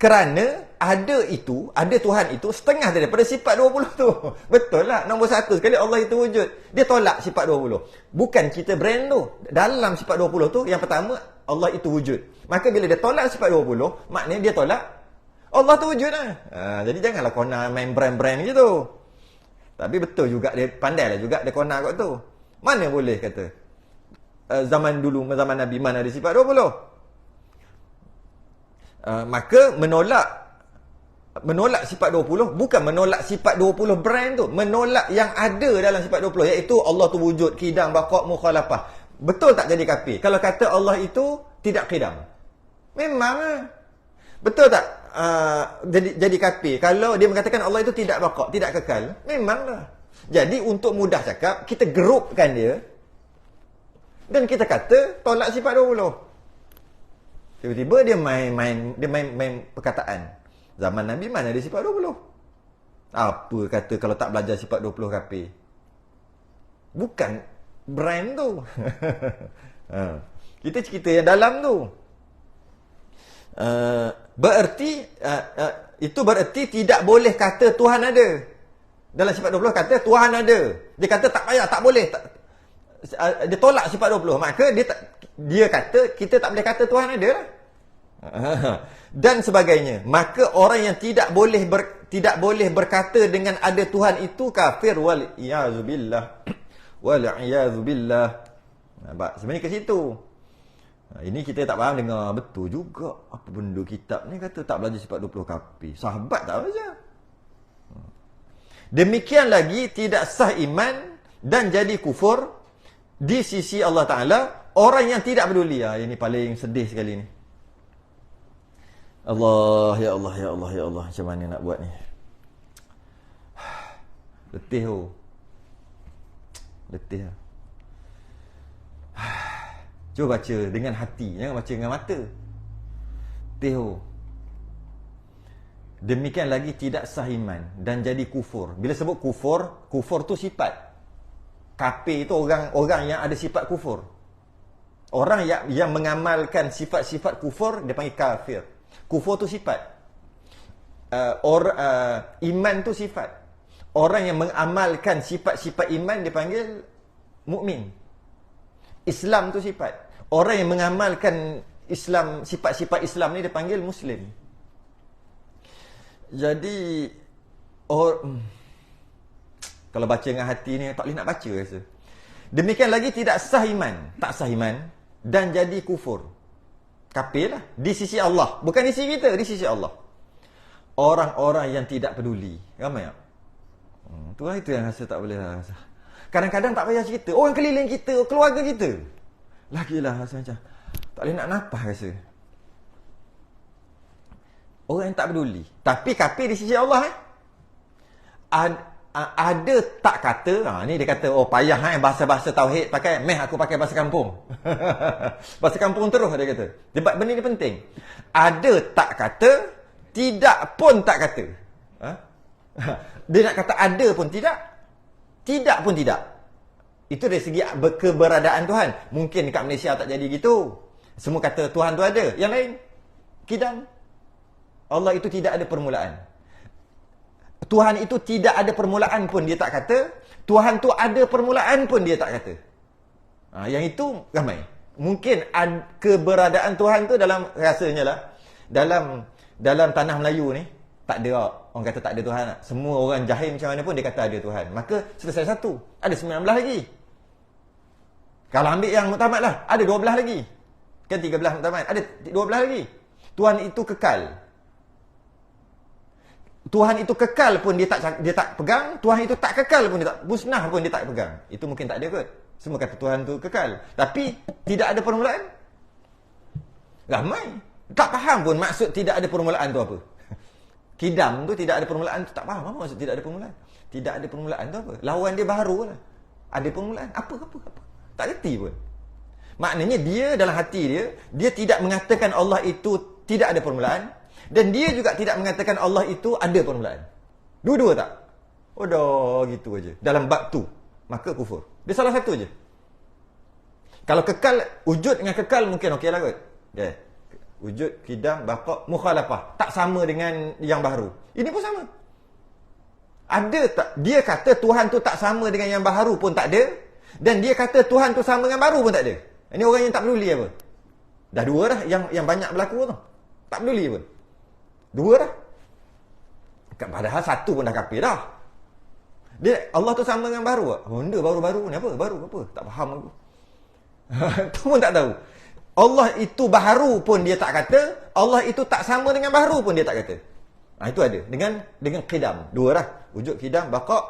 Kerana ada itu, ada Tuhan itu setengah daripada sifat 20 tu. Betul lah. Nombor satu sekali Allah itu wujud. Dia tolak sifat 20. Bukan kita brand tu. Dalam sifat 20 tu, yang pertama, Allah itu wujud. Maka bila dia tolak sifat 20, maknanya dia tolak Allah tu wujud lah. Jadi janganlah kau nak main brand-brand gitu. Tapi betul juga, dia pandai lah juga dia kona kat tu. Mana boleh kata zaman dulu, zaman Nabi, mana ada sifat 20? Maka menolak sifat 20 bukan menolak sifat 20 brand tu, menolak yang ada dalam sifat 20, iaitu Allah tu wujud, qidam, baqa', mukhalafah. Betul tak jadi kafir kalau kata Allah itu tidak qidam? Memang betul tak jadi kafir kalau dia mengatakan Allah itu tidak baqa', tidak kekal? Memanglah. Jadi untuk mudah cakap, kita grupkan dia dan kita kata tolak sifat 20. Tiba-tiba dia main perkataan. Zaman Nabi mana ada sifat 20? Apa kata kalau tak belajar sifat 20 kafir? Bukan brand tu. Kita cerita yang dalam tu. Itu bererti tidak boleh kata Tuhan ada. Dalam sifat 20 kata Tuhan ada. Dia kata tak payah, tak boleh. Dia tolak sifat 20. Maka dia kata kita tak boleh kata Tuhan ada lah. Dan sebagainya. Maka orang yang tidak boleh berkata dengan ada Tuhan itu kafir, wal iyazubillah. Wal iyazubillah. Nampak? Sebenarnya ke situ. Ini kita tak faham, dengar betul juga. Apa benda kitab ni kata tak belajar sifat 20 kafir. Sahabat tak belajar. Demikian lagi tidak sah iman dan jadi kufur di sisi Allah Ta'ala orang yang tidak peduli. Ini paling sedih sekali ni. Allah, ya Allah, ya Allah, ya Allah. Macam mana nak buat ni? Letih tu. Letih lah. Cuba baca dengan hati, jangan baca dengan mata. Letih tu. Demikian lagi tidak sah iman dan jadi kufur. Bila sebut kufur, kufur tu sifat. Kafir tu orang yang ada sifat kufur. Orang yang mengamalkan sifat-sifat kufur dia panggil kafir. Kufur tu sifat. Iman tu sifat. Orang yang mengamalkan sifat-sifat iman dia panggil mukmin. Islam tu sifat. Orang yang mengamalkan Islam, sifat-sifat Islam ni dia panggil muslim. Jadi kalau baca dengan hati ni tak boleh nak baca rasa. Demikian lagi tidak sah iman, tak sah iman dan jadi kufur. Kafir lah di sisi Allah, bukan di sisi kita, di sisi Allah. Orang-orang yang tidak peduli, ramai tak? Itu yang rasa tak boleh rasa. Kadang-kadang tak payah cerita, orang keliling kita, keluarga kita. Lagilah rasa macam tak boleh nak nafas rasa. Orang yang tak peduli. Tapi kafir di sisi Allah ada tak kata, ni dia kata, payah bahasa-bahasa tauhid pakai, aku pakai bahasa kampung. Bahasa kampung terus dia kata. Sebab benda ni penting. Ada tak kata, tidak pun tak kata. Dia nak kata ada pun tidak, tidak pun tidak. Itu dari segi keberadaan Tuhan. Mungkin kat Malaysia tak jadi gitu. Semua kata Tuhan tu ada. Yang lain, kidam. Allah itu tidak ada permulaan. Tuhan itu tidak ada permulaan pun dia tak kata. Tuhan tu ada permulaan pun dia tak kata. Yang itu ramai. Mungkin keberadaan Tuhan tu dalam, rasanya lah, dalam tanah Melayu ni, tak ada orang kata tak ada Tuhan. Semua orang jahil macam mana pun dia kata ada Tuhan. Maka selesai satu. Ada 19 lagi. Kalau ambil yang muktamad lah, ada 12 lagi. Kan 13 muktamad, ada 12 lagi. Tuhan itu kekal. Tuhan itu kekal pun dia tak pegang. Tuhan itu tak kekal pun dia tak, musnah pun dia tak pegang. Itu mungkin tak ada kot. Semua kata Tuhan tu kekal. Tapi tidak ada permulaan. Ramai tak faham pun maksud tidak ada permulaan tu apa. Kidam tu tidak ada permulaan tu tak faham apa maksud tidak ada permulaan. Tidak ada permulaan tu apa? Lawan dia baharu lah. Ada permulaan. Apa. Tak reti pun. Maknanya dia dalam hati dia tidak mengatakan Allah itu tidak ada permulaan. Dan dia juga tidak mengatakan Allah itu ada permulaan. Dua-dua tak? Oh dah gitu aja. Dalam bab tu, maka kufur. Dia salah satu aja. Kalau kekal, wujud dengan kekal mungkin okey lah kot. Okay. Wujud, kidam, baqa', mukhalafah. Tak sama dengan yang baru. Ini pun sama. Ada tak? Dia kata Tuhan tu tak sama dengan yang baru pun tak ada. Dan dia kata Tuhan tu sama dengan baru pun tak ada. Ini orang yang tak peduli apa. Dah dua dah yang banyak berlaku tu. Tak peduli pun. Dua dah. Padahal satu pun dah kafir dah. Dia Allah tu sama dengan baru tak? Benda baru-baru ni apa? Baru apa? Tak faham aku. Tu pun tak tahu. Allah itu baru pun dia tak kata. Allah itu tak sama dengan baru pun dia tak kata. Itu ada. Dengan qidam. Dua dah. Wujud qidam, baqa',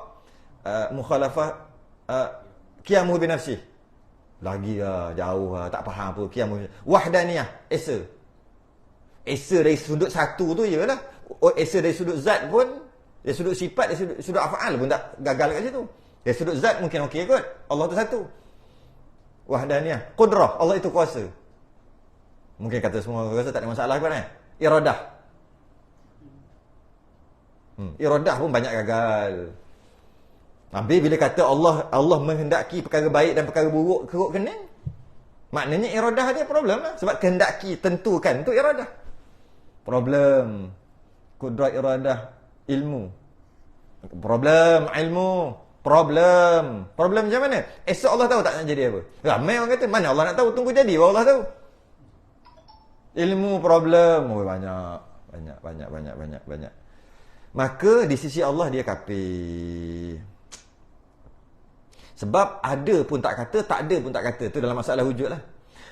mukhalafah, qiyamuhu binafsih. Lagi lah, jauh lah, tak faham apa. Qiyamuhu. Wahdaniyah, esa. Esa dari sudut satu tu je lah. Esa dari sudut zat pun, dari sudut sifat, dari sudut af'al pun tak gagal kat situ. Dari sudut zat mungkin okey kot. Allah tu satu. Wahdaniyah. Qudrah, Allah itu kuasa. Mungkin kata semua kuasa tak ada masalah kot kan. Iradah. Iradah pun banyak gagal. Habis bila kata Allah menghendaki perkara baik dan perkara buruk keruk kening, maknanya iradah dia problem lah. Sebab kehendaki, tentukan tu iradah. Problem. Kudrat iradah, ilmu. Problem, ilmu. Problem macam mana? Esok Allah tahu tak nak jadi apa? Ramai orang kata, mana Allah nak tahu? Tunggu jadi baru Allah tahu. Ilmu, problem. Oh, banyak. Maka di sisi Allah dia kafir. Sebab ada pun tak kata, tak ada pun tak kata. Itu dalam masalah wujud lah.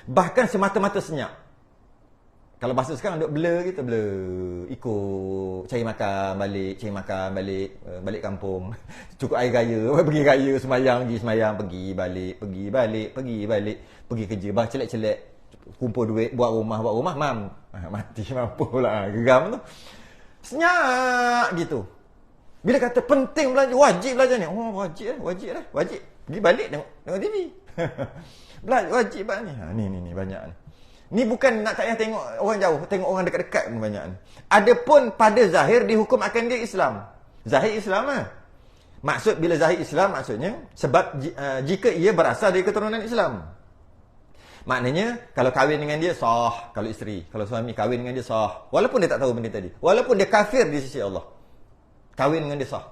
Bahkan semata-mata senyap. Kalau bahasa sekarang duk blur kita, blur. Ikut, cari makan balik, balik kampung. Cukup air raya, pergi raya, semayang, pergi balik. Pergi kerja, bah celek-celek. Kumpul duit, buat rumah, mati mampu lah, geram tu. Senyap gitu. Bila kata penting belajar, wajib belajar ni. Oh, wajib lah. Pergi balik tengok TV. Belajar wajib ni. Ni banyak ni. Ni bukan nak tak payah tengok orang jauh, tengok orang dekat-dekat pun banyak ni. Adapun pada zahir dihukum akan dia Islam. Zahir Islam lah. Maksud bila zahir Islam maksudnya sebab jika ia berasal dari keturunan Islam. Maknanya kalau kahwin dengan dia sah, kalau isteri, kalau suami kahwin dengan dia sah. Walaupun dia tak tahu benda tadi. Walaupun dia kafir di sisi Allah. Kahwin dengan dia sah.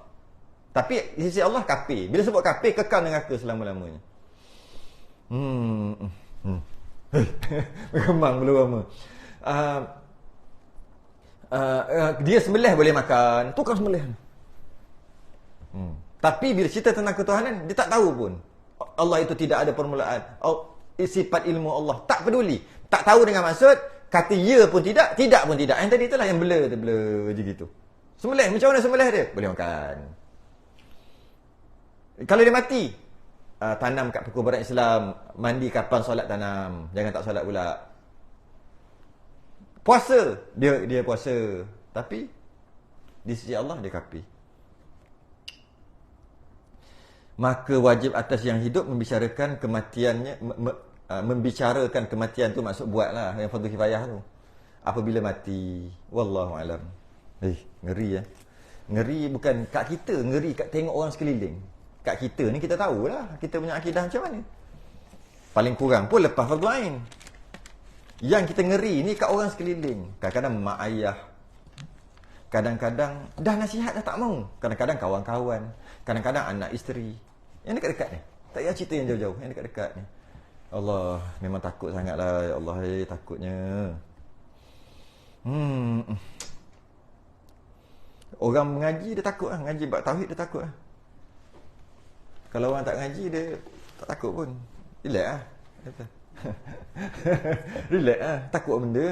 Tapi di sisi Allah kafir. Bila sebut kafir, kekal neraka selama-lamanya. Berkembang belum lama. Dia sembelih boleh makan. Tukang sembelih. Tapi bila cerita tentang ketuhanan, dia tak tahu pun. Allah itu tidak ada permulaan. Sifat ilmu Allah. Tak peduli. Tak tahu dengan maksud. Kata ya pun tidak, tidak pun tidak. Yang tadi itulah yang blur je gitu. Sembelih, macam mana sembelih dia? Boleh makan. Kalau dia mati, tanam kat perkuburan Islam, mandi kapan solat tanam, jangan tak solat pula. Puasa, dia puasa, tapi di sisi Allah dia kafir. Maka wajib atas yang hidup membicarakan kematiannya, membicarakan kematian tu maksud buatlah yang fardu kifayah tu. Apabila mati, wallahu alam. Ngeri ya. Ngeri bukan kat kita, ngeri kat tengok orang sekeliling. kat kita ni kita tahulah kita punya akidah macam mana. Paling kurang pun lepas fardu ain. Yang kita ngeri ni kat orang sekeliling. Kadang-kadang mak ayah, kadang-kadang dah nasihat dah tak mau. Kadang-kadang kawan-kawan, kadang-kadang anak isteri. Yang dekat-dekat ni. Tak payah cerita yang jauh-jauh, yang dekat-dekat ni. Allah, memang takut sangatlah. Ya Allah, takutnya. Orang mengaji dia takut lah. Ngaji bab tauhid dia takut lah. Kalau orang tak ngaji dia tak takut pun. Relax lah. Relax lah. Takut benda.